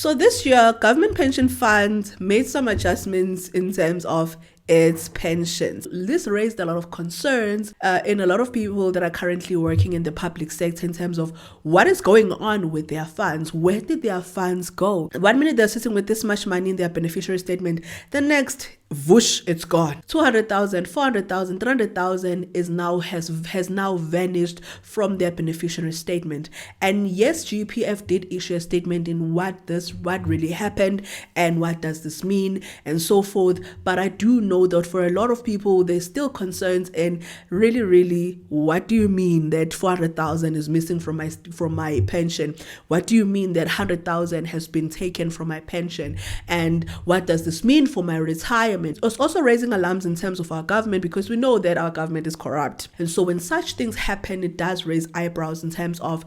So this year, Government Pension Fund made some adjustments in terms of its pensions. This raised a lot of concerns in a lot of people that are currently working in the public sector in terms of what is going on with their funds. Where did their funds go? 1 minute they're sitting with this much money in their beneficiary statement, the next, whoosh, it's gone. 200,000, 400,000, 300,000 has now vanished from their beneficiary statement. And yes, GPF did issue a statement in what really happened and what does this mean and so forth. But I do know that for a lot of people, there's still concerns and really, what do you mean that 400,000 is missing from my pension? What do you mean that 100,000 has been taken from my pension? And what does this mean for my retirement? It's also raising alarms in terms of our government, because we know that our government is corrupt. And so when such things happen, it does raise eyebrows in terms of,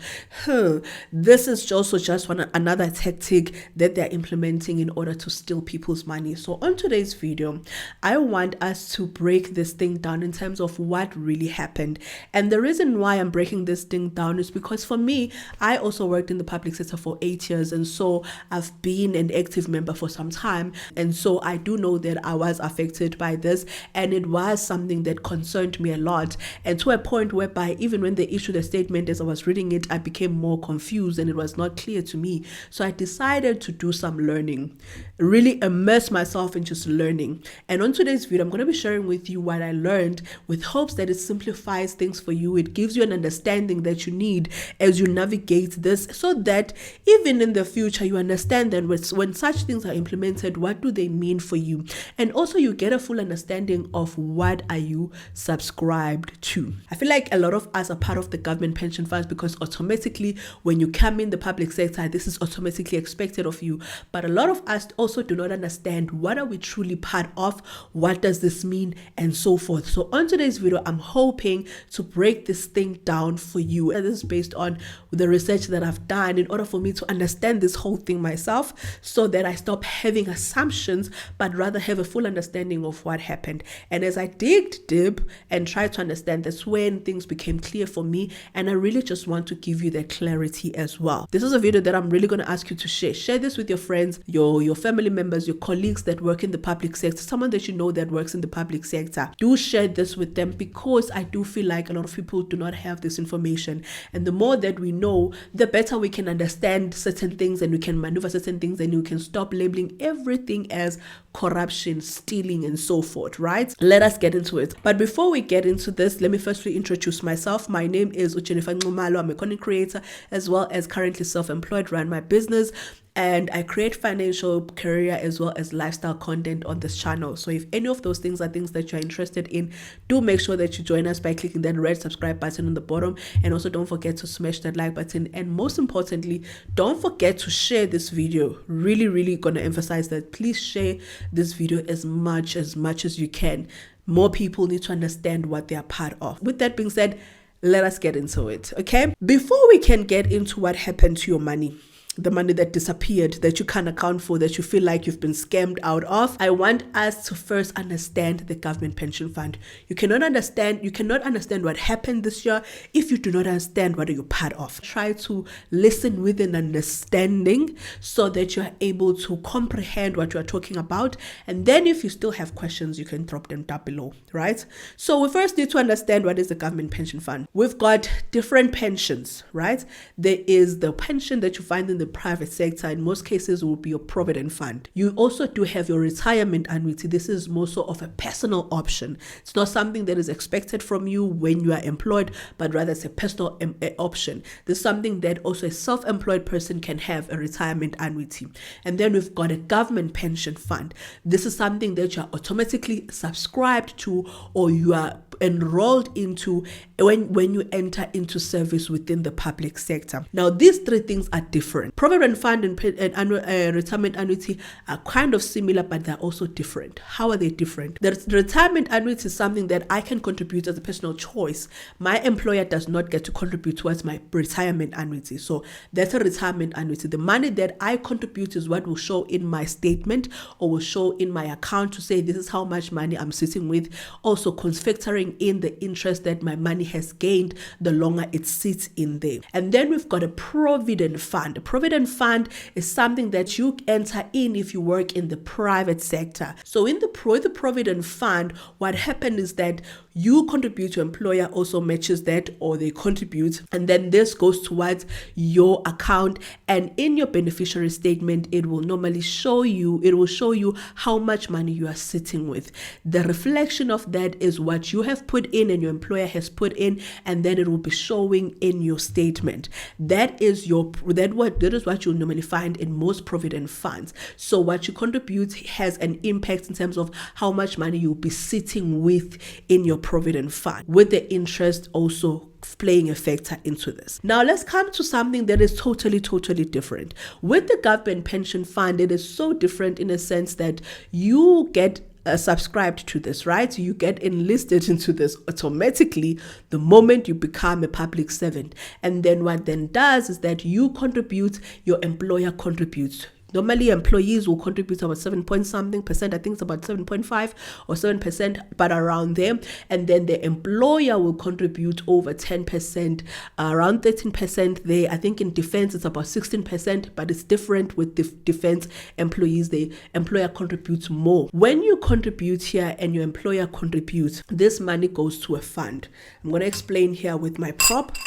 this is also just another tactic that they're implementing in order to steal people's money. So on today's video, I want us to break this thing down in terms of what really happened. And the reason why I'm breaking this thing down is because for me, I also worked in the public sector for 8 years. And so I've been an active member for some time. And so I do know that I was affected by this. And it was something that concerned me a lot. And to a point whereby even when they issued a statement, as I was reading it, I became more confused and it was not clear to me. So I decided to do some learning, really immerse myself in just learning. And on today's video, I'm going to be sharing with you what I learned, with hopes that it simplifies things for you. It gives you an understanding that you need as you navigate this, so that even in the future, you understand that when such things are implemented, what do they mean for you? And also you get a full understanding of what are you subscribed to. I feel like a lot of us are part of the government pension funds because automatically when you come in the public sector, this is automatically expected of you. But a lot of us also do not understand, what are we truly part of? What does this mean? And so forth. So on today's video, I'm hoping to break this thing down for you. And this is based on the research that I've done in order for me to understand this whole thing myself, so that I stop having assumptions, but rather have a full understanding of what happened. And as I digged deep and tried to understand, that's when things became clear for me. And I really just want to give you that clarity as well. This is a video that I'm really going to ask you to share. Share this with your friends, your family members, your colleagues that work in the public sector, someone that you know that works in the public sector. Do share this with them, because I do feel like a lot of people do not have this information. And the more that we know, the better we can understand certain things and we can maneuver certain things, and we can stop labeling everything as corruption, stealing, and so forth, right? Let us get into it. But before we get into this, let me firstly introduce myself. My name is Uchennifer Nxumalo. I'm a content creator, as well as currently self-employed, run my business, and I create financial, career, as well as lifestyle content on this channel. So if any of those things are things that you're interested in, do make sure that you join us by clicking that red subscribe button on the bottom. And also don't forget to smash that like button. And most importantly, don't forget to share this video. Really gonna emphasize that. Please share this video as much as you can. More people need to understand what they are part of. With that being said, let us get into it, okay? Before we can get into what happened to your money, the money that disappeared, that you can't account for, that you feel like you've been scammed out of, I want us to first understand the government pension fund. You cannot understand what happened this year if you do not understand what you're part of. Try to listen with an understanding so that you are able to comprehend what you are talking about. And then if you still have questions, you can drop them down below, right? So we first need to understand what is the government pension fund. We've got different pensions, right? There is the pension that you find in the private sector. In most cases, will be your provident fund. You also do have your retirement annuity. This is more so of a personal option. It's not something that is expected from you when you are employed, but rather it's a personal option. This is something that also a self-employed person can have, a retirement annuity. And then we've got a government pension fund. This is something that you are automatically subscribed to, or you are enrolled into when you enter into service within the public sector. Now, these three things are different. Provident fund and retirement annuity are kind of similar, but they're also different. How are they different? The retirement annuity is something that I can contribute as a personal choice. My employer does not get to contribute towards my retirement annuity. So that's a retirement annuity. The money that I contribute is what will show in my statement, or will show in my account to say this is how much money I'm sitting with, also factoring in the interest that my money has gained the longer it sits in there. And then we've got a provident fund. A provident provident fund is something that you enter in if you work in the private sector. So in the provident fund, what happened is that you contribute, your employer also matches that, or they contribute, and then this goes towards your account. And in your beneficiary statement, it will show you how much money you are sitting with. The reflection of that is what you have put in and your employer has put in, and then it will be showing in your statement. That is what you'll normally find in most provident funds. So what you contribute has an impact in terms of how much money you'll be sitting with in your provident fund, with the interest also playing a factor into this. Now let's come to something that is totally different. With the government pension fund, it is so different in a sense that you get subscribed to this, right? You get enlisted into this automatically the moment you become a public servant. And then what then does is that you contribute, your employer contributes. Normally, employees will contribute about 7 point something percent. I think it's about 7.5 or 7%, but around there. And then the employer will contribute over 10%, around 13% there. I think in defense, it's about 16%, but it's different with defense employees. The employer contributes more. When you contribute here and your employer contributes, this money goes to a fund. I'm going to explain here with my prop.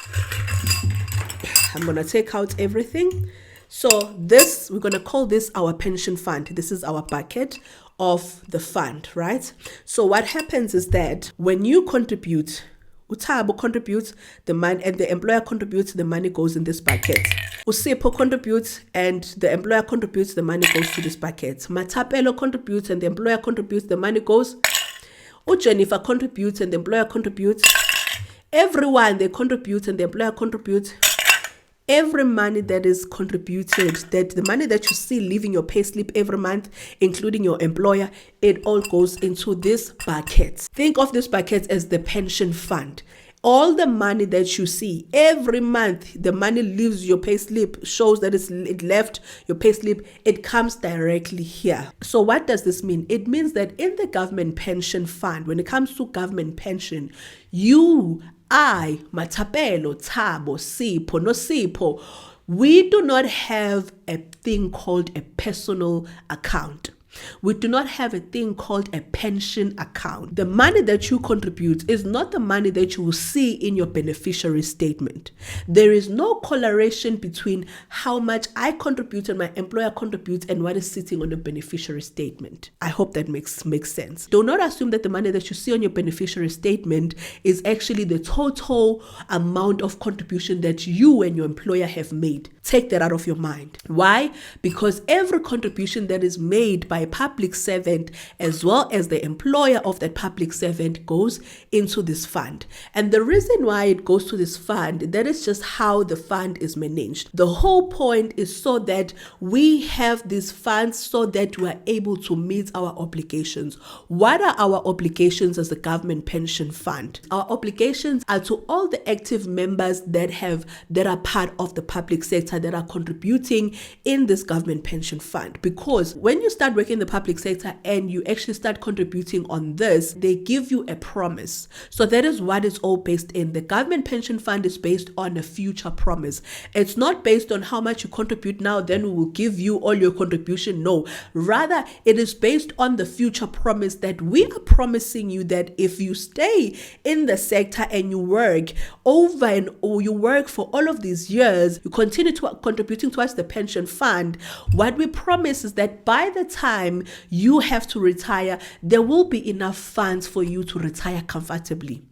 I'm going to take out everything. So this, we're going to call this our pension fund. This is our bucket of the fund, right? So what happens is that when you contribute, Uthabo contributes the money and the employer contributes, the money goes in this bucket. Usipho contributes and the employer contributes, the money goes to this bucket. Matapelo contributes and the employer contributes, the money goes. Jennifer contributes and the employer contributes. Everyone, they contribute and the employer contributes. Every money that is contributed, that the money that you see leaving your payslip every month, including your employer, it all goes into this bucket. Think of this bucket as the pension fund. All the money that you see every month, the money leaves your payslip, shows that it left your payslip, it comes directly here. So what does this mean? It means that in the government pension fund, when it comes to government pension, Matapelo, Thabo, Sipho, Nosipho, we do not have a thing called a personal account. We do not have a thing called a pension account. The money that you contribute is not the money that you will see in your beneficiary statement. There is no correlation between how much I contribute and my employer contributes and what is sitting on the beneficiary statement. I hope that makes sense. Do not assume that the money that you see on your beneficiary statement is actually the total amount of contribution that you and your employer have made. Take that out of your mind. Why? Because every contribution that is made by a public servant as well as the employer of that public servant goes into this fund. And the reason why it goes to this fund, that is just how the fund is managed. The whole point is so that we have these funds so that we are able to meet our obligations. What are our obligations as a government pension fund? Our obligations are to all the active members that are part of the public sector, that are contributing in this government pension fund. Because when you start working in the public sector and you actually start contributing on this, they give you a promise. So that is what it's all based in. The government pension fund is based on a future promise. It's not based on how much you contribute now, then we will give you all your contribution. No, rather it is based on the future promise that we are promising you that if you stay in the sector and you work you work for all of these years, you continue to contributing towards the pension fund, what we promise is that by the time you have to retire, there will be enough funds for you to retire comfortably.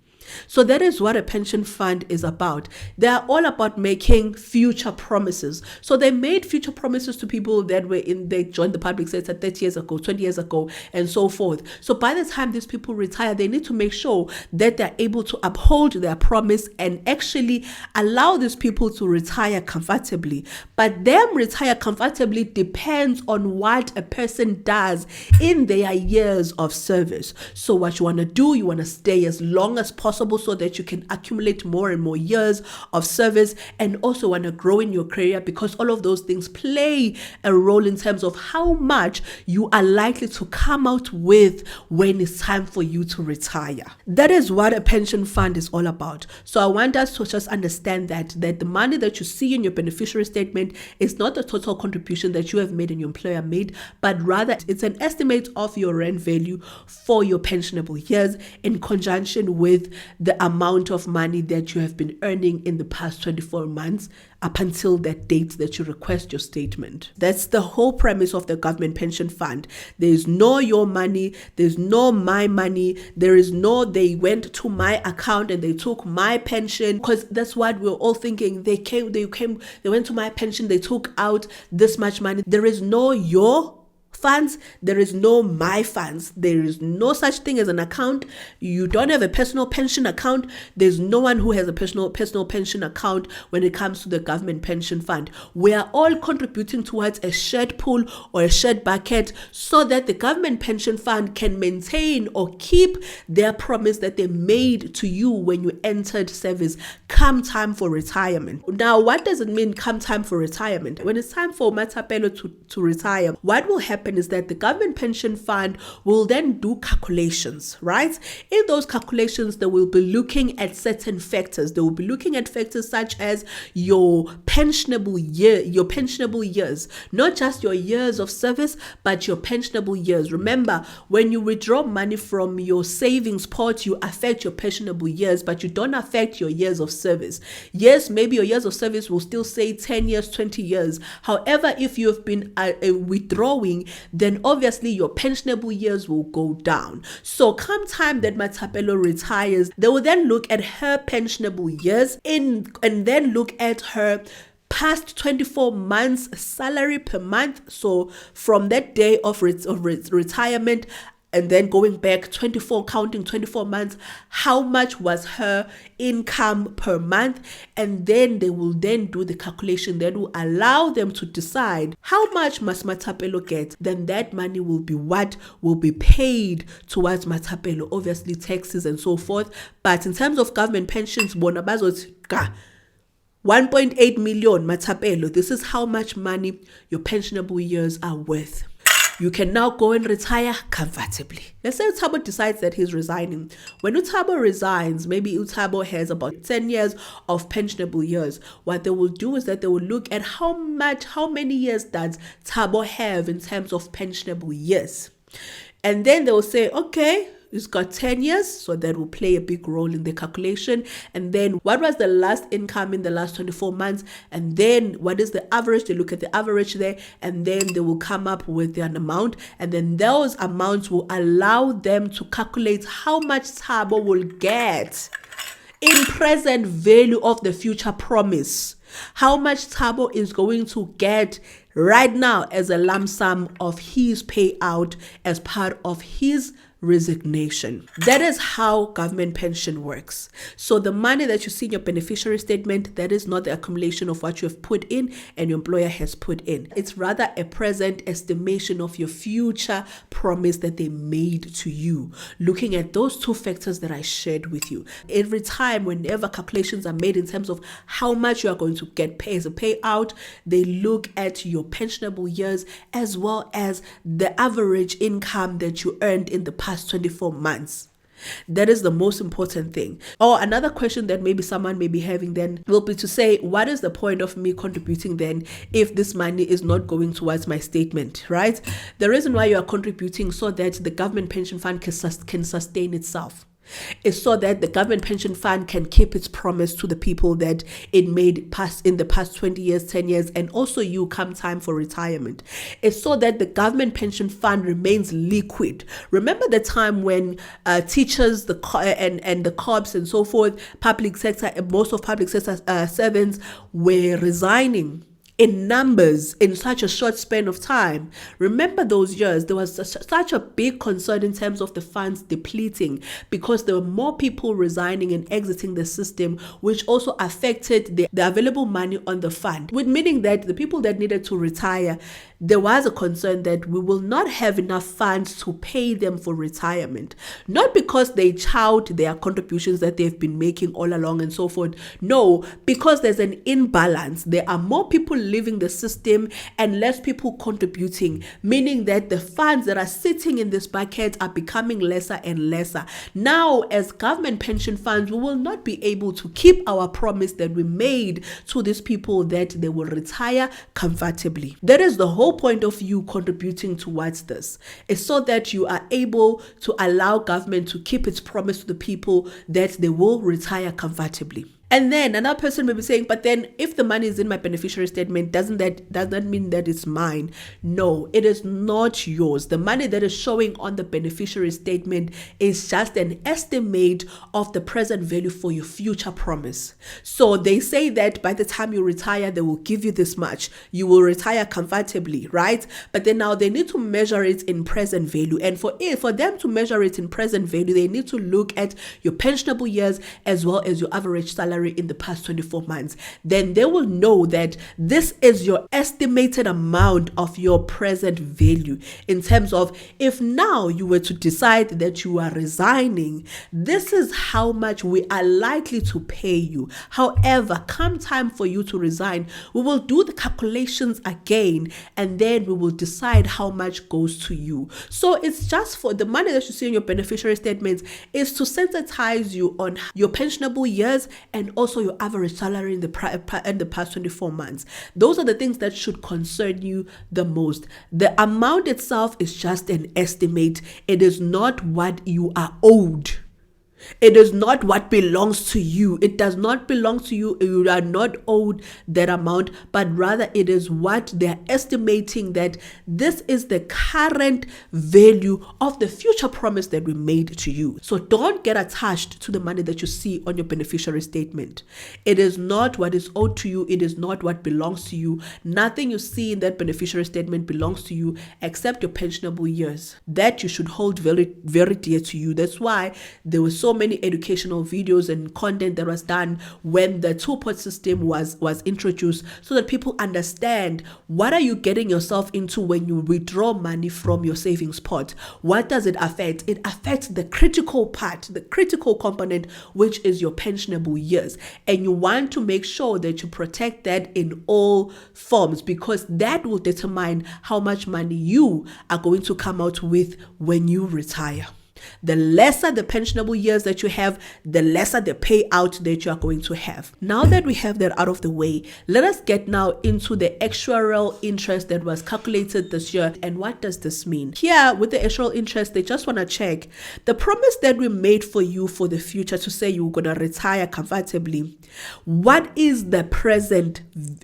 So that is what a pension fund is about. They are all about making future promises. So they made future promises to people that they joined the public sector 30 years ago, 20 years ago, and so forth. So by the time these people retire, they need to make sure that they're able to uphold their promise and actually allow these people to retire comfortably. But them retire comfortably depends on what a person does in their years of service. So what you want to do, you want to stay as long as possible possible so that you can accumulate more and more years of service, and also want to grow in your career, because all of those things play a role in terms of how much you are likely to come out with when it's time for you to retire. That is what a pension fund is all about. So I want us to just understand that the money that you see in your beneficiary statement is not the total contribution that you have made and your employer made, but rather it's an estimate of your rent value for your pensionable years in conjunction with the amount of money that you have been earning in the past 24 months up until that date that you request your statement. That's the whole premise of the government pension fund. There's no your money, there's no my money, there is no they went to my account and they took my pension, because that's what we're all thinking. They went to my pension, they took out this much money. There is no your funds, there is no my funds. There is no such thing as an account. You don't have a personal pension account. There's no one who has a personal pension account when it comes to the government pension fund. We are all contributing towards a shared pool or a shared bucket so that the government pension fund can maintain or keep their promise that they made to you when you entered service come time for retirement. Now, what does it mean come time for retirement? When it's time for Mathapelo to retire, what will happen is that the government pension fund will then do calculations, right? In those calculations, they will be looking at certain factors. They will be looking at factors such as your pensionable years, not just your years of service, but your pensionable years. Remember, when you withdraw money from your savings pot, you affect your pensionable years, but you don't affect your years of service. Yes, maybe your years of service will still say 10 years, 20 years. However, if you have been withdrawing, then obviously your pensionable years will go down. So come time that Mathapelo retires, they will then look at her pensionable years and then look at her past 24 months salary per month. So from that day of retirement, and then going back counting 24 months, how much was her income per month? And then they will then do the calculation that will allow them to decide how much must Mathapelo get. Then that money will be what will be paid towards Mathapelo, obviously taxes and so forth. But in terms of government pensions, 1.8 million Mathapelo, this is how much money your pensionable years are worth. You can now go and retire comfortably. Let's say Thabo decides that he's resigning. When Thabo resigns, maybe Thabo has about 10 years of pensionable years. What they will do is that they will look at how many years does Thabo have in terms of pensionable years. And then they will say, okay, he's got 10 years, so that will play a big role in the calculation. And then what was the last income in the last 24 months? And then what is the average? They look at the average there, and then they will come up with an amount. And then those amounts will allow them to calculate how much Thabo will get in present value of the future promise. How much Thabo is going to get right now as a lump sum of his payout as part of his resignation. That is how government pension works. So the money that you see in your beneficiary statement, that is not the accumulation of what you have put in and your employer has put in. It's rather a present estimation of your future promise that they made to you, looking at those two factors that I shared with you. Every time, whenever calculations are made in terms of how much you are going to get paid as a payout, they look at your pensionable years as well as the average income that you earned in the past 24 months. That is the most important thing. Or another question that maybe someone may be having then will be to say, what is the point of me contributing then if this money is not going towards my statement, right? The reason why you are contributing so that the government pension fund can sustain itself. It's so that the government pension fund can keep its promise to the people that it made in the past 20 years, 10 years, and also you come time for retirement. It's so that the government pension fund remains liquid. Remember the time when teachers, the cops and so forth, most of public sector servants were resigning in numbers in such a short span of time. Remember those years, there was such a big concern in terms of the funds depleting because there were more people resigning and exiting the system, which also affected the available money on the fund, with meaning that the people that needed to retire, there was a concern that we will not have enough funds to pay them for retirement. Not because they tout their contributions that they've been making all along and so forth. No, because there's an imbalance. There are more people leaving the system and less people contributing, meaning that the funds that are sitting in this bucket are becoming lesser and lesser. Now, as government pension funds, we will not be able to keep our promise that we made to these people that they will retire comfortably. That is the whole point of you contributing towards this. It's so that you are able to allow government to keep its promise to the people that they will retire comfortably. And then another person may be saying, but then if the money is in my beneficiary statement, does that mean that it's mine? No, it is not yours. The money that is showing on the beneficiary statement is just an estimate of the present value for your future promise. So they say that by the time you retire, they will give you this much. You will retire comfortably, right? But then now they need to measure it in present value. And for them to measure it in present value, they need to look at your pensionable years as well as your average salary in the past 24 months. Then they will know that this is your estimated amount of your present value, in terms of if now you were to decide that you are resigning, this is how much we are likely to pay you. However, come time for you to resign, we will do the calculations again and then we will decide how much goes to you. So it's just for the money that you see in your beneficiary statements is to sensitize you on your pensionable years and also your average salary in the past 24 months. Those are the things that should concern you the most. The amount itself is just an estimate. It is not what you are owed. It is not what belongs to you. It does not belong to you. You are not owed that amount, but rather it is what they're estimating that this is the current value of the future promise that we made to you. So don't get attached to the money that you see on your beneficiary statement. It is not what is owed to you. It is not what belongs to you. Nothing you see in that beneficiary statement belongs to you except your pensionable years. That you should hold very, very dear to you. That's why there was so many educational videos and content that was done when the two-pot system was introduced, so that people understand what are you getting yourself into when you withdraw money from your savings pot. What does it affect? It affects the critical part, the critical component, which is your pensionable years. And you want to make sure that you protect that in all forms, because that will determine how much money you are going to come out with when you retire. The lesser the pensionable years that you have, the lesser the payout that you are going to have. Now that we have that out of the way, let us get now into the actuarial interest that was calculated this year. And what does this mean? Here with the actuarial interest, they just want to check the promise that we made for you for the future to say you're going to retire comfortably. What is the present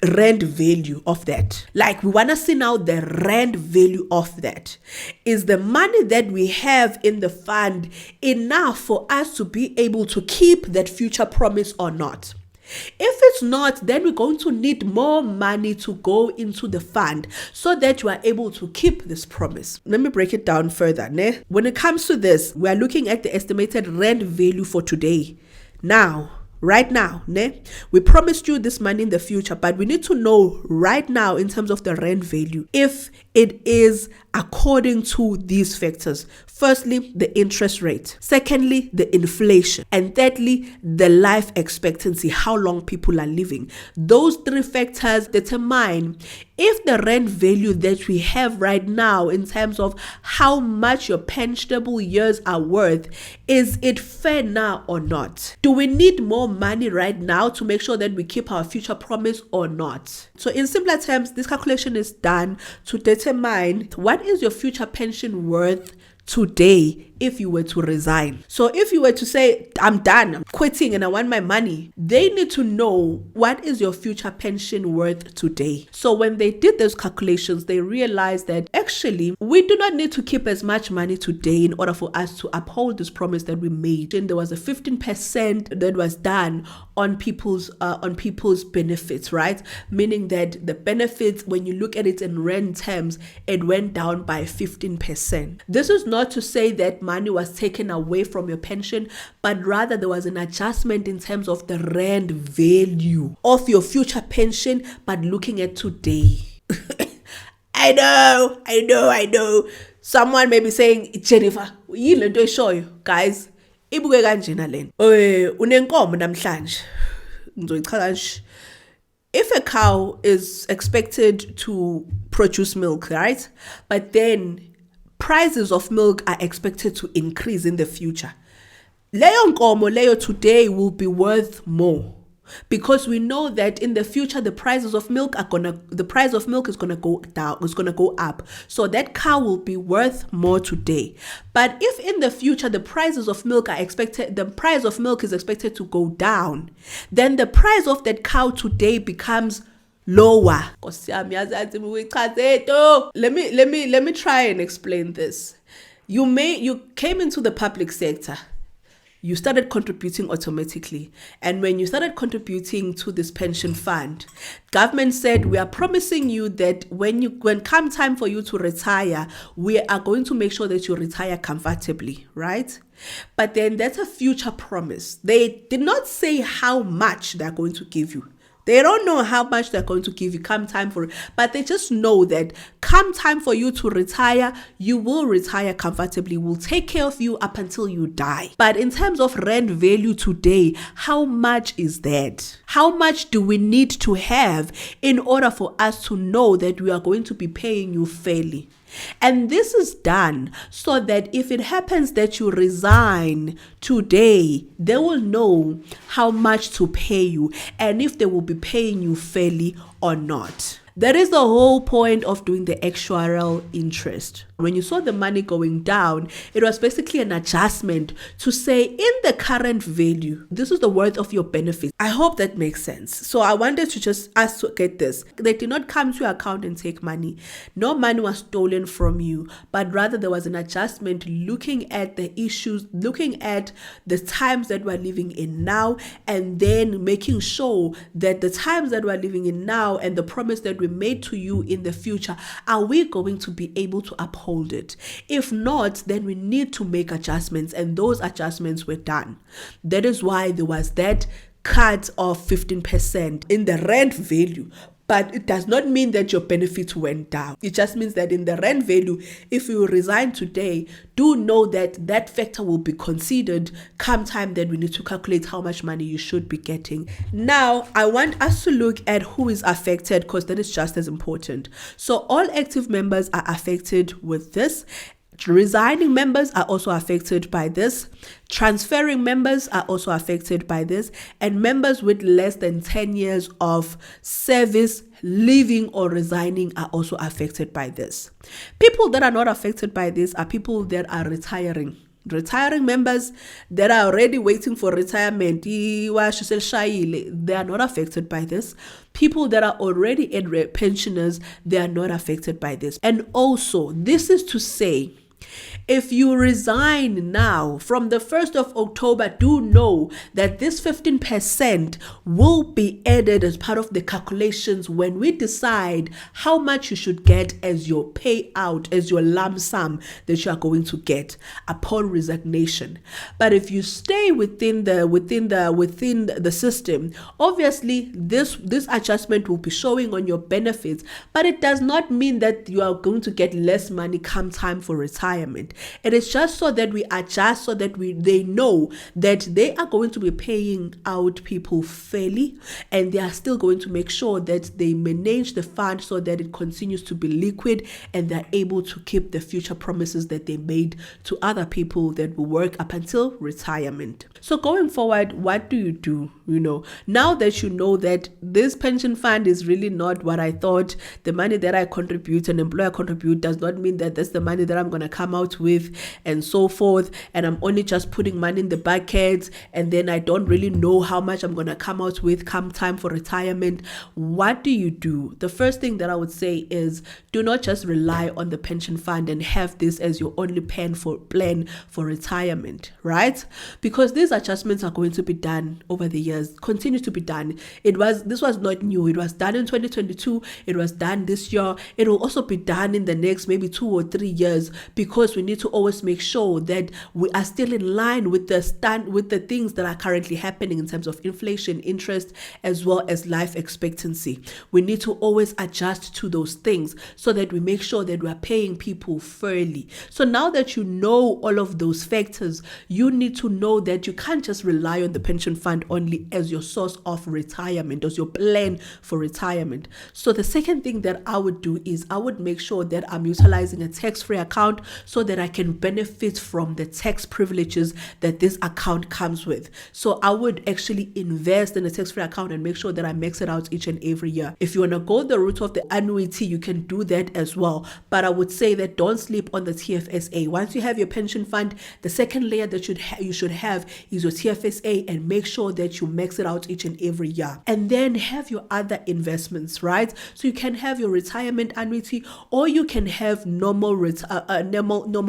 rand value of that? Like, we want to see now the rand value of that. Is the money that we have in the fund enough for us to be able to keep that future promise or not? If it's not, then we're going to need more money to go into the fund so that you are able to keep this promise. Let me break it down further. Ne? When it comes to this, we are looking at the estimated rand value for today. Now, right now, ne? We promised you this money in the future, but we need to know right now in terms of the rand value if it is according to these factors. Firstly, the interest rate. Secondly, the inflation. And thirdly, the life expectancy, how long people are living. Those three factors determine if the rand value that we have right now in terms of how much your pensionable years are worth, is it fair now or not? Do we need more money right now to make sure that we keep our future promise or not? So in simpler terms, this calculation is done to determine what is your future pension worth today if you were to resign. So if you were to say, I'm done, I'm quitting and I want my money, they need to know what is your future pension worth today. So when they did those calculations, they realized that actually we do not need to keep as much money today in order for us to uphold this promise that we made. And there was a 15% that was done on people's benefits, right? Meaning that the benefits, when you look at it in rand terms, it went down by 15%. This is not to say that money was taken away from your pension, but rather there was an adjustment in terms of the rand value of your future pension, but looking at today. I know. Someone may be saying, Jennifer, yini lento eshoyo, guys. Ibuke kanjena lena. Unenkomo namhlanje. Ngizoyichaza nje. If a cow is expected to produce milk, right? But then prices of milk are expected to increase in the future. Leyo nkomo leyo today will be worth more. Because we know that in the future the price of milk is gonna go down, is gonna go up. So that cow will be worth more today. But if in the future the prices of milk is expected to go down, then the price of that cow today becomes lower. Let me try and explain this. You came into the public sector. You started contributing automatically. And when you started contributing to this pension fund, government said, we are promising you that when come time for you to retire, we are going to make sure that you retire comfortably, right? But then that's a future promise. They did not say how much they're going to give you. They don't know how much they're going to give you come time for it, but they just know that come time for you to retire, you will retire comfortably. We'll take care of you up until you die. But in terms of rand value today, how much is that? How much do we need to have in order for us to know that we are going to be paying you fairly? And this is done so that if it happens that you resign today, they will know how much to pay you and if they will be paying you fairly or not. That is the whole point of doing the actuarial interest. When you saw the money going down, it was basically an adjustment to say in the current value, this is the worth of your benefits. I hope that makes sense. So I wanted to just ask to get this. They did not come to your account and take money. No money was stolen from you, but rather there was an adjustment looking at the issues, looking at the times that we're living in now, and then making sure that the times that we're living in now and the promise that we made to you in the future, are we going to be able to uphold it? If not, then we need to make adjustments, and those adjustments were done. That is why there was that cut of 15% in the rent value. But it does not mean that your benefits went down. It just means that in the rent value, if you resign today, do know that that factor will be considered come time that we need to calculate how much money you should be getting. Now, I want us to look at who is affected, because that is just as important. So all active members are affected with this. Resigning members are also affected by this. Transferring members are also affected by this. And members with less than 10 years of service leaving or resigning are also affected by this. People that are not affected by this are people that are retiring. Retiring members that are already waiting for retirement, they are not affected by this. People that are already pensioners, they are not affected by this. And also, this is to say, if you resign now from the 1st of October, do know that this 15% will be added as part of the calculations when we decide how much you should get as your payout, as your lump sum that you are going to get upon resignation. But if you stay within the system, obviously this adjustment will be showing on your benefits, but it does not mean that you are going to get less money come time for retirement. It is just so that we adjust, so that they know that they are going to be paying out people fairly, and they are still going to make sure that they manage the fund so that it continues to be liquid, and they're able to keep the future promises that they made to other people that will work up until retirement. So going forward, what do you do? Now that you know that this pension fund is really not what I thought, the money that I contribute, an employer contribute, does not mean that that's the money that I'm going to come out with and so forth, and I'm only just putting money in the bucket, and then I don't really know how much I'm going to come out with come time for retirement. What do you do? The first thing that I would say is, do not just rely on the pension fund and have this as your only plan for retirement, right? Because these adjustments are going to be done over the years. years continue to be done. This was not new. It was done in 2022. It was done this year. It will also be done in the next maybe 2 or 3 years, because we need to always make sure that we are still in line with the things that are currently happening in terms of inflation, interest, as well as life expectancy. We need to always adjust to those things so that we make sure that we are paying people fairly. So now that you know all of those factors, you need to know that you can't just rely on the pension fund only as your source of retirement, as your plan for retirement. So the second thing that I would do is I would make sure that I'm utilizing a tax-free account so that I can benefit from the tax privileges that this account comes with. So I would actually invest in a tax-free account and make sure that I max it out each and every year. If you want to go the route of the annuity, you can do that as well. But I would say that don't sleep on the TFSA. Once you have your pension fund, the second layer that you should have is your TFSA, and make sure that you max it out each and every year. And then have your other investments, right? So you can have your retirement annuity, or you can have normal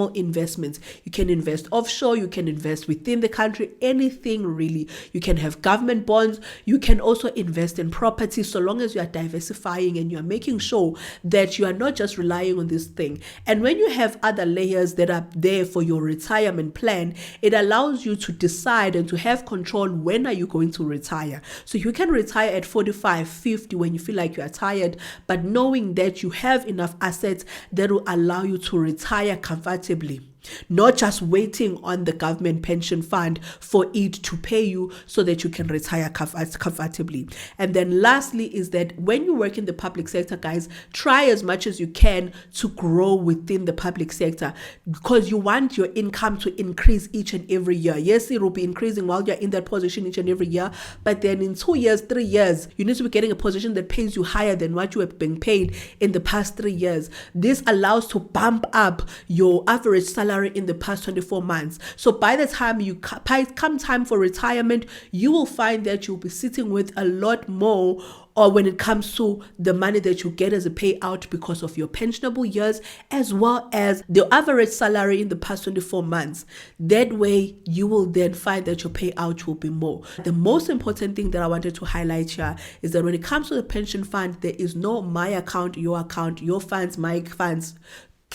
investments. You can invest offshore, you can invest within the country, anything really. You can have government bonds, you can also invest in property, so long as you are diversifying and you are making sure that you are not just relying on this thing. And when you have other layers that are there for your retirement plan, it allows you to decide and to have control when are you going to retire. So you can retire at 45, 50 when you feel like you are tired, but knowing that you have enough assets that will allow you to retire comfortably. Not just waiting on the government pension fund for it to pay you so that you can retire comfortably. And then lastly is that when you work in the public sector, guys, try as much as you can to grow within the public sector, because you want your income to increase each and every year. Yes, it will be increasing while you're in that position each and every year, but then in 2 years, 3 years, you need to be getting a position that pays you higher than what you have been paid in the past 3 years. This allows to bump up your average salary in the past 24 months. So by the time you come time for retirement, you will find that you'll be sitting with a lot more, or when it comes to the money that you get as a payout because of your pensionable years, as well as the average salary in the past 24 months. That way, you will then find that your payout will be more. The most important thing that I wanted to highlight here is that when it comes to the pension fund, there is no my account, your funds, my funds.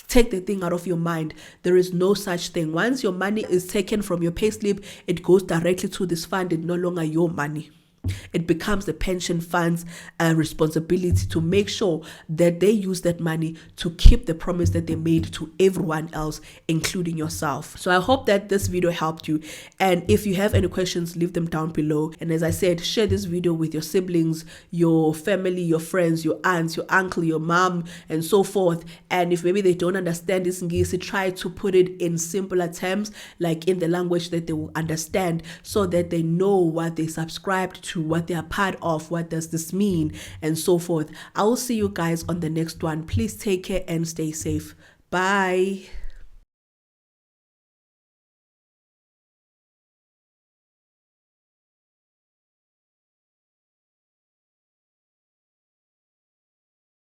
Take the thing out of your mind. There is no such thing. Once your money is taken from your payslip, it goes directly to this fund. It's no longer your money. It becomes the pension fund's responsibility to make sure that they use that money to keep the promise that they made to everyone else, including yourself. So I hope that this video helped you. And if you have any questions, leave them down below. And as I said, share this video with your siblings, your family, your friends, your aunts, your uncle, your mom, and so forth. And if maybe they don't understand this Ngisi, try to put it in simpler terms, like in the language that they will understand, so that they know what they subscribed to, what they are part of, what does this mean, and so forth. I will see you guys on the next one. Please take care and stay safe. Bye.